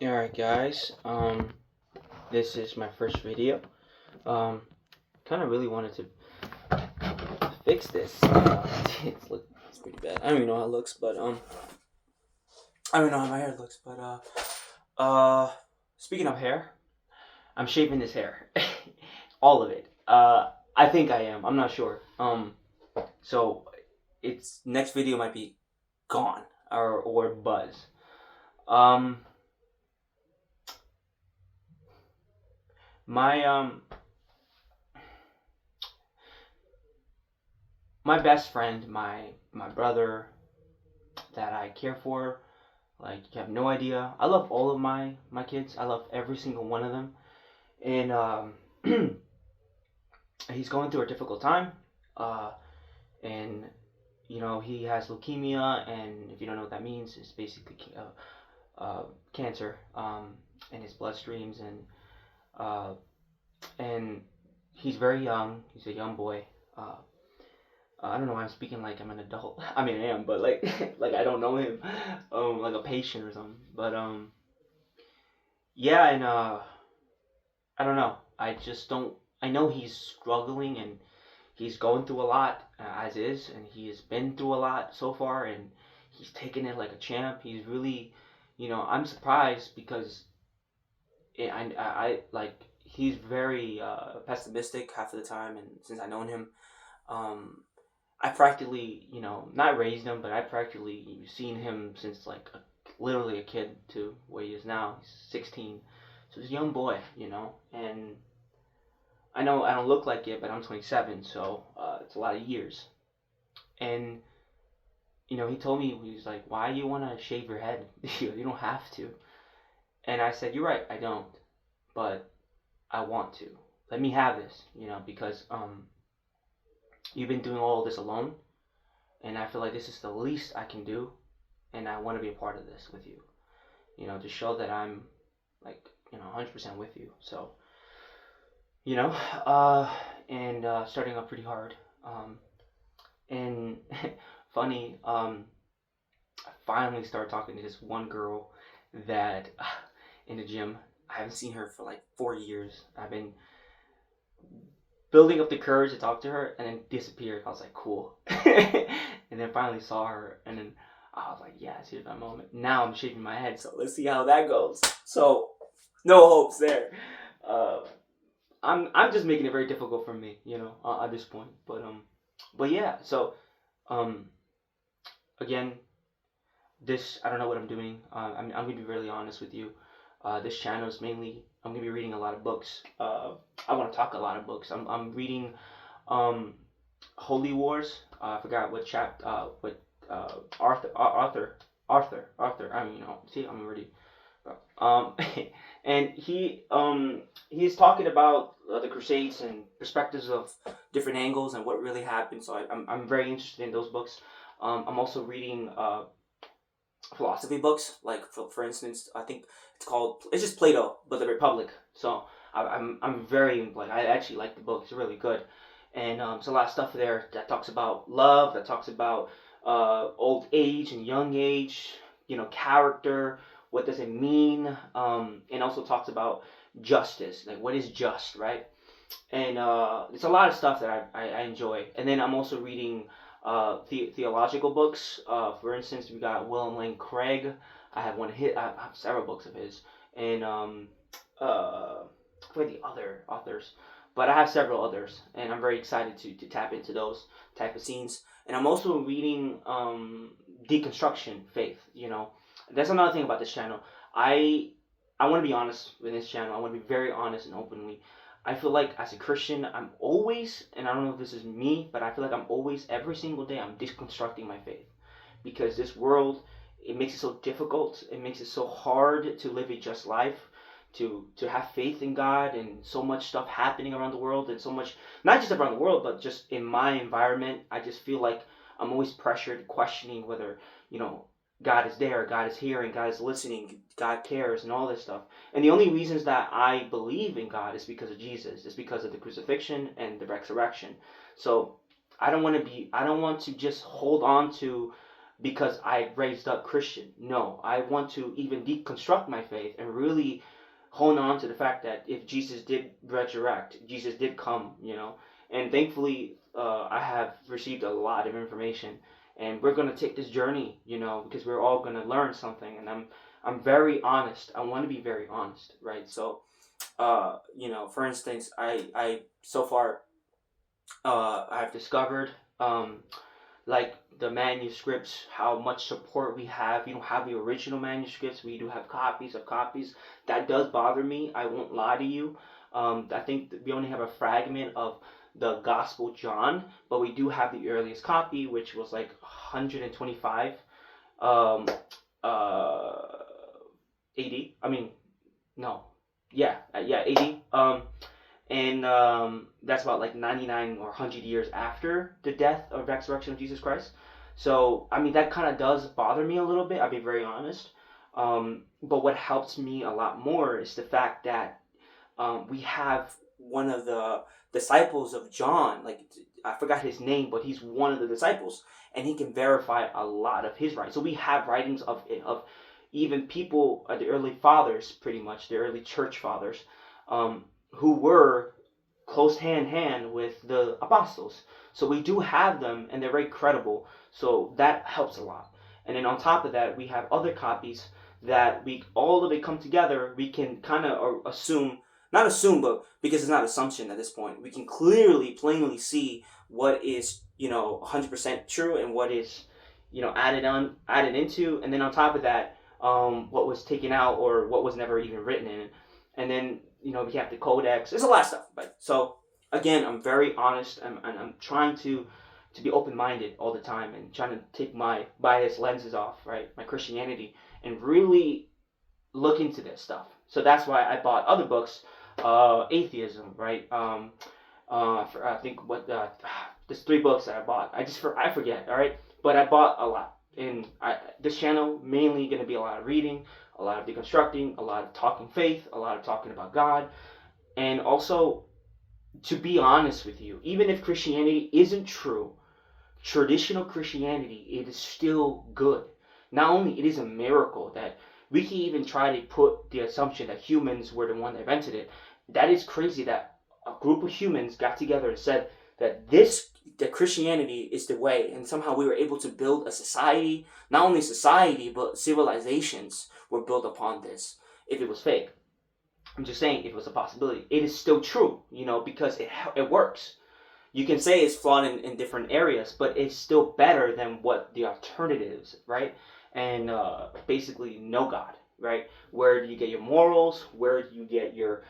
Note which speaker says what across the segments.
Speaker 1: Alright guys, this is my first video. Um, kind of really wanted to fix this. It's pretty bad. I don't even know how it looks, but I don't even know how my hair looks, but speaking of hair, I'm shaving this hair, all of it. I think I am. I'm not sure. So it's next video might be gone or buzz. Um, my my best friend, my brother that I care for. Like you have no idea. I love all of my kids. I love every single one of them. And he's going through a difficult time. Uh, and he has leukemia, and if you don't know what that means, it's basically cancer in his bloodstreams, uh, and he's very young. He's a young boy. Uh, I don't know why I'm speaking like I'm an adult. I mean, I am, but like, like I don't know him, like a patient or something. But yeah, and I don't know. I just don't. I know he's struggling and he's going through a lot as is, and he has been through a lot so far, and he's taking it like a champ. He's really, I'm surprised because I like he's very pessimistic half of the time, and since I known him, um, I practically, not raised him, but I practically seen him since like literally a kid to where he is now. He's 16, so he's a young boy, and I know I don't look like it, but I'm 27, so it's a lot of years. And he told me he was like, "Why do you want to shave your head? You don't have to." And I said, "You're right, I don't, but I want to. Let me have this, because you've been doing all this alone, and I feel like this is the least I can do, and I want to be a part of this with you, to show that I'm like 100% with you." So you know, uh, and starting off pretty hard. And funny, I finally started talking to this one girl that in the gym. I haven't seen her for like 4 years. I've been building up the courage to talk to her, and then disappeared. I was like, cool. And then finally saw her, and then I was like, yes, here's my moment. Now I'm shaking my head, so let's see how that goes. So, no hopes there. Uh, I'm just making it very difficult for me, at this point. But yeah. So um, again, this I don't know what I'm doing. I'm gonna be really honest with you. This channel is mainly I'm gonna be reading a lot of books. I want to talk a lot of books. I'm reading um, Holy Wars. I forgot what what Arthur. I mean, see, I'm already um, and he's talking about the Crusades and perspectives of different angles and what really happened. So I'm very interested in those books. I'm also reading philosophy books, like for instance, I think it's just Plato, but the Republic. So I'm very like I actually like the book. It's really good, and there's a lot of stuff there that talks about love, that talks about old age and young age, character. What does it mean? And also talks about justice, like what is just, right? And it's a lot of stuff that I enjoy. And then I'm also reading theological books. For instance, we got William Lane Craig. I have several books of his, and for the other authors, but I have several others, and I'm very excited to tap into those type of scenes. And I'm also reading Deconstruction Faith. That's another thing about this channel. I want to be honest with this channel. I want to be very honest and openly. I feel like as a Christian, I'm always, and I don't know if this is me, but I feel like I'm always, every single day, I'm deconstructing my faith. Because this world, it makes it so difficult. It makes it so hard to live a just life, to have faith in God, and so much stuff happening around the world, and so much, not just around the world, but just in my environment. I just feel like I'm always pressured, questioning whether, you know, God is there, God is hearing, God is listening, God cares, and all this stuff. And the only reasons that I believe in God is because of Jesus. It's because of the crucifixion and the resurrection. So I don't want to just hold on to because I raised up Christian. No, I want to even deconstruct my faith and really hold on to the fact that if Jesus did resurrect, Jesus did come, and thankfully I have received a lot of information, and we're gonna take this journey, because we're all gonna learn something, and I'm very honest. I want to be very honest, right? So, for instance, I so far I've discovered like the manuscripts, how much support we have. We don't have the original manuscripts. We do have copies of copies. That does bother me. I won't lie to you. I think that we only have a fragment of the Gospel John, but we do have the earliest copy, which was like 125 um, AD. I mean, no, yeah, AD. And that's about like 99 or 100 years after the death or resurrection of Jesus Christ. So, I mean, that kind of does bother me a little bit, I'll be very honest. But what helps me a lot more is the fact that we have one of the disciples of John, like, I forgot his name, but he's one of the disciples, and he can verify a lot of his writings. So we have writings of even people, the early fathers, pretty much, the early church fathers, who were close hand with the apostles. So we do have them, and they're very credible. So that helps a lot. And then on top of that, we have other copies that we all of it come together. We can kind of assume, not assume, but because it's not assumption at this point, we can clearly, plainly see what is 100% true and what is added into, and then on top of that, what was taken out or what was never even written in it, and then we have the codex. There's a lot of stuff, right? So again, I'm very honest, and I'm trying to be open-minded all the time, and trying to take my bias lenses off, right? My Christianity, and really look into this stuff. So that's why I bought other books, atheism, right? I think there's 3 books that I bought. I forget, all right? But I bought a lot. And this channel mainly going to be a lot of reading, a lot of deconstructing, a lot of talking faith, a lot of talking about God, and also, to be honest with you, even if Christianity isn't true, traditional Christianity, it is still good. Not only it is a miracle that we can even try to put the assumption that humans were the one that invented it. That is crazy that a group of humans got together and said that that Christianity is the way, and somehow we were able to build a society. Not only society, but civilizations were built upon this. If it was fake, I'm just saying, if it was a possibility, it is still true, because it works. You can say it's flawed in different areas, but it's still better than what the alternatives, right? And basically no God, right? Where do you get your morals? Where do you get your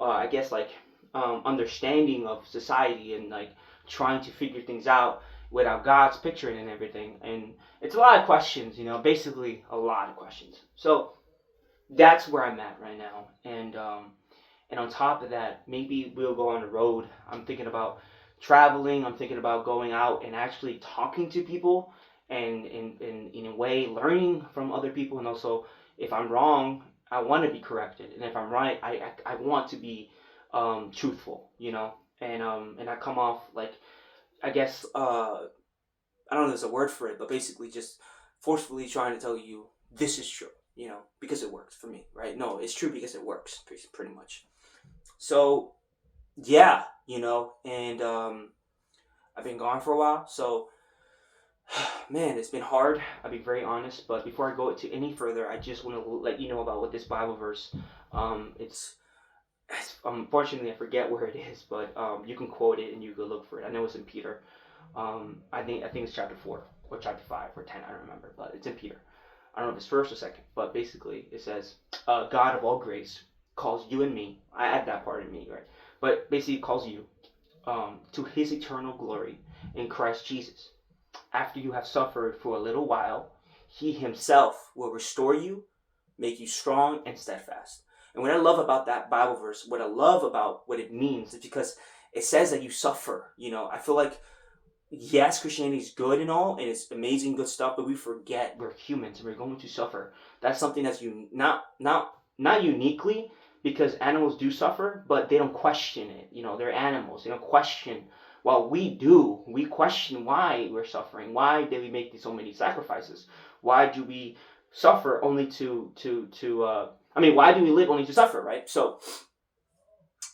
Speaker 1: I guess, like, understanding of society, and like trying to figure things out without God's picture and everything? And it's a lot of questions, basically a lot of questions. So that's where I'm at right now, and on top of that, maybe we'll go on the road. I'm thinking about traveling. I'm thinking about going out and actually talking to people, and in a way learning from other people. And also, if I'm wrong, I want to be corrected, and if I'm right, I want to be truthful, and I come off like, I guess, I don't know if there's a word for it, but basically just forcefully trying to tell you this is true, because it works for me, right? No, it's true because it works, pretty much. So, yeah, and I've been gone for a while, so, man, it's been hard. I'll be very honest, but before I go to any further, I just want to let you know about what this Bible verse, it's unfortunately I forget where it is, but you can quote it and you can look for it. I know it's in Peter. I think it's chapter 4 or chapter 5 or 10, I don't remember, but it's in Peter. I don't know if it's first or second, but basically it says, God of all grace calls you and me. I add that part in me, right? But basically it calls you to his eternal glory in Christ Jesus. After you have suffered for a little while, he himself will restore you, make you strong and steadfast. And what I love about that Bible verse, what I love about what it means, is because it says that you suffer. I feel like, yes, Christianity is good and all, and it's amazing, good stuff, but we forget we're humans and we're going to suffer. That's something that's not uniquely, because animals do suffer, but they don't question it. They're animals. They don't question While we question why we're suffering. Why did we make so many sacrifices? Why do we suffer only why do we live only to suffer, right? So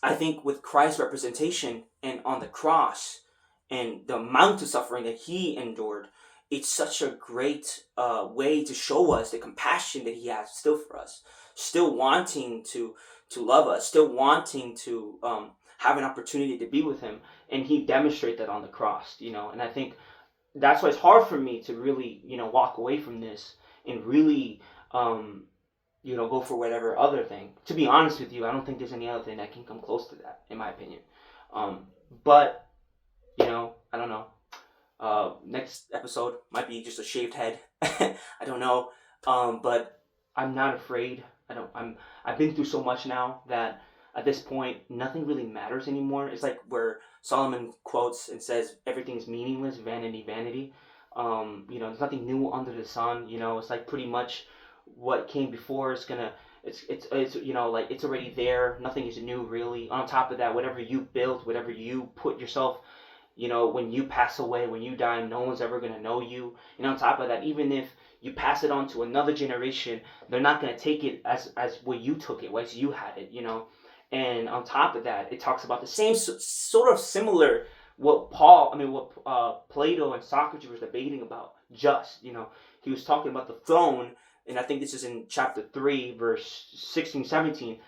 Speaker 1: I think with Christ's representation and on the cross and the amount of suffering that he endured, it's such a great way to show us the compassion that he has still for us, still wanting to love us, still wanting to have an opportunity to be with him, and he demonstrated that on the cross, And I think that's why it's hard for me to really, walk away from this and really go for whatever other thing. To be honest with you, I don't think there's any other thing that can come close to that, in my opinion. But, I don't know. Next episode might be just a shaved head. I don't know. But I'm not afraid. I've been through so much now that at this point, nothing really matters anymore. It's like where Solomon quotes and says, everything's meaningless, vanity, vanity. There's nothing new under the sun. It's like pretty much what came before is gonna it's like it's already there. Nothing is new really. On top of that, whatever you built, whatever you put yourself, when you pass away, when you die, no one's ever gonna know you. And on top of that, even if you pass it on to another generation, they're not gonna take it as what you took it, as you had it. And on top of that, it talks about the same sort of similar what Plato and Socrates was debating about. He was talking about the throne, and I think this is in chapter 3, verse 16, 17, in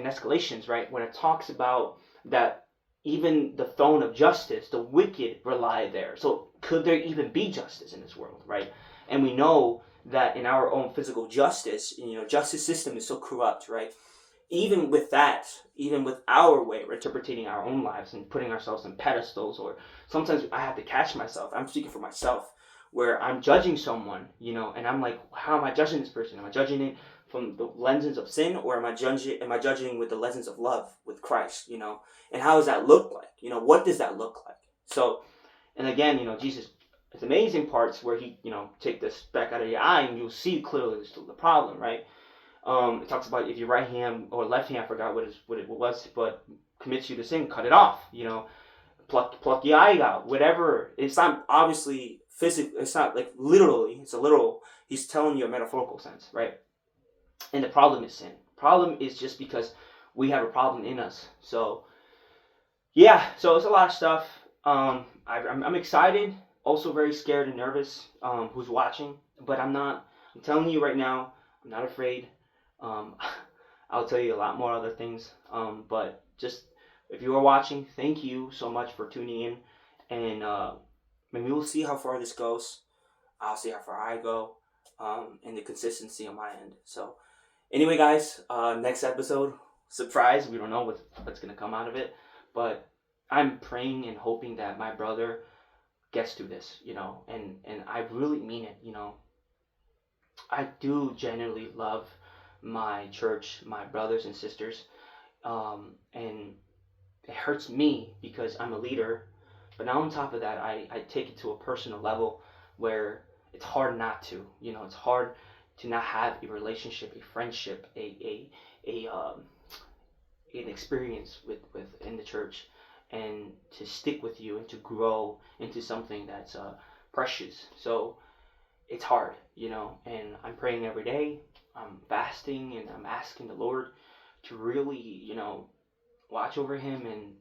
Speaker 1: Escalations, right? When it talks about that even the throne of justice, the wicked rely there. So could there even be justice in this world, right? And we know that in our own physical justice, justice system is so corrupt, right? Even with that, even with our way of interpreting our own lives and putting ourselves on pedestals, or sometimes I have to catch myself. I'm speaking for myself, where I'm judging someone, and I'm like, how am I judging this person? Am I judging it from the lenses of sin, or am I judging with the lenses of love with Christ, And how does that look like? What does that look like? So, and again, Jesus, it's amazing parts where he, take the speck out of your eye and you'll see clearly the problem, right? It talks about if your right hand or left hand, I forgot what it was, but commits you to sin, cut it off, pluck your eye out, whatever. It's not obviously physical, it's not like literally, it's a literal, he's telling you a metaphorical sense, right? And the problem is sin. Problem is just because we have a problem in us. So, yeah, so it's a lot of stuff. I'm excited, also very scared and nervous, who's watching, but I'm telling you right now, I'm not afraid. I'll tell you a lot more other things, but just if you are watching, thank you so much for tuning in, and maybe we'll see how far this goes. I'll see how far I go, and the consistency on my end. So anyway, guys, next episode, surprise, we don't know what's gonna come out of it, but I'm praying and hoping that my brother gets through this, and I really mean it, I do genuinely love my church, my brothers and sisters, and it hurts me because I'm a leader. But now on top of that, I take it to a personal level where it's hard not to. It's hard to not have a relationship, a friendship, an experience with in the church, and to stick with you and to grow into something that's precious. So it's hard, and I'm praying every day. I'm fasting and I'm asking the Lord to really, watch over him and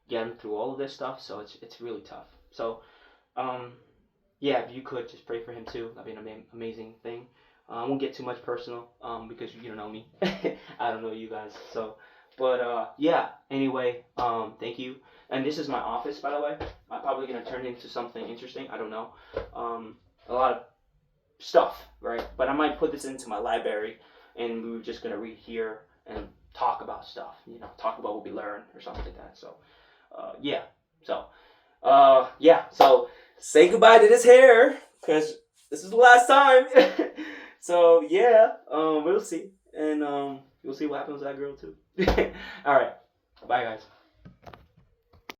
Speaker 1: get him through all of this stuff. So it's really tough. So, yeah, if you could just pray for him too, that'd be an amazing thing. I won't get too much personal, because you don't know me. I don't know you guys. So, but yeah. Anyway, thank you. And this is my office, by the way. I'm probably gonna turn it into something interesting. I don't know. A lot of stuff, right? But I might put this into my library, and we were just gonna read here and talk about stuff, talk about what we learned or something like that. So, yeah. So, yeah. So, say goodbye to this hair, because this is the last time. So, yeah. We'll see, and we'll see what happens with that girl too. All right. Bye, guys.